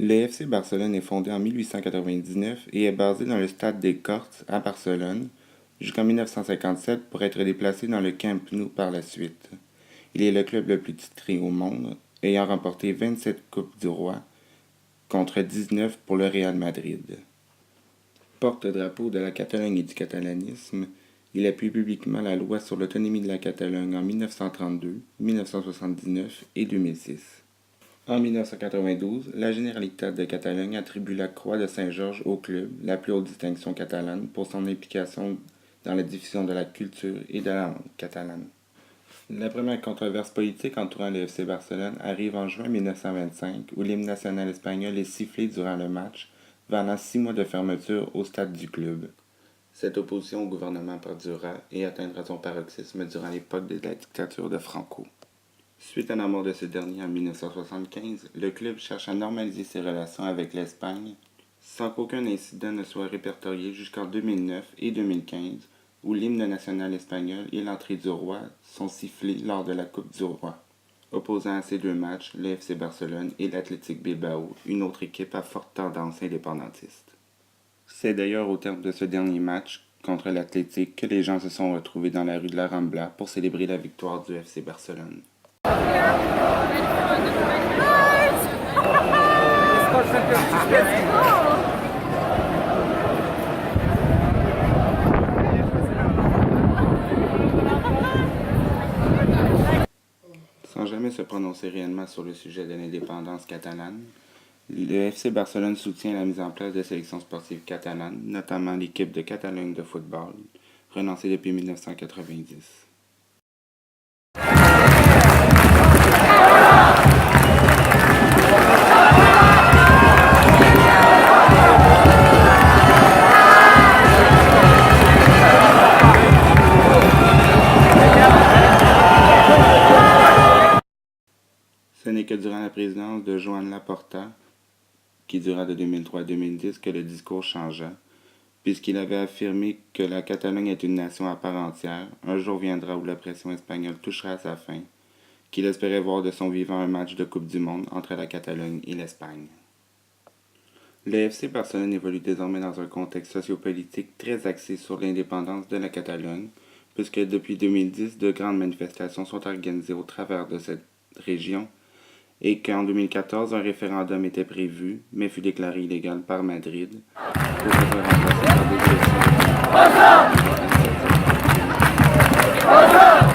Le FC Barcelone est fondé en 1899 et est basé dans le stade des Corts à Barcelone jusqu'en 1957 pour être déplacé dans le Camp Nou par la suite. Il est le club le plus titré au monde, ayant remporté 27 Coupes du Roi contre 19 pour le Real Madrid. Porte-drapeau de la Catalogne et du catalanisme, il appuie publiquement la loi sur l'autonomie de la Catalogne en 1932, 1979 et 2006. En 1992, la Généralitat de Catalogne attribue la Croix de Saint-Georges au club, la plus haute distinction catalane, pour son implication dans la diffusion de la culture et de la langue catalane. La première controverse politique entourant le FC Barcelone arrive en juin 1925, où l'hymne national espagnol est sifflé durant le match, valant 6 mois de fermeture au stade du club. Cette opposition au gouvernement perdura et atteindra son paroxysme durant l'époque de la dictature de Franco. Suite à la mort de ce dernier en 1975, le club cherche à normaliser ses relations avec l'Espagne sans qu'aucun incident ne soit répertorié jusqu'en 2009 et 2015, où l'hymne national espagnol et l'entrée du roi sont sifflés lors de la Coupe du Roi. Opposant à ces deux matchs, le FC Barcelone et l'Athletic Bilbao, une autre équipe à forte tendance indépendantiste. C'est d'ailleurs au terme de ce dernier match contre l'Athletic que les gens se sont retrouvés dans la rue de la Rambla pour célébrer la victoire du FC Barcelone. Sans jamais se prononcer réellement sur le sujet de l'indépendance catalane, le FC Barcelone soutient la mise en place de sélections sportives catalanes, notamment l'équipe de Catalogne de football, relancée depuis 1990. Ce n'est que durant la présidence de Joan Laporta, qui dura de 2003 à 2010, que le discours changea, puisqu'il avait affirmé que la Catalogne est une nation à part entière. Un jour viendra où la pression espagnole touchera à sa fin, qu'il espérait voir de son vivant un match de Coupe du Monde entre la Catalogne et l'Espagne. Le FC Barcelone évolue désormais dans un contexte sociopolitique très axé sur l'indépendance de la Catalogne, puisque depuis 2010, de grandes manifestations sont organisées au travers de cette région, et qu'en 2014, un référendum était prévu, mais fut déclaré illégal par Madrid, pour être remplacé par des élections.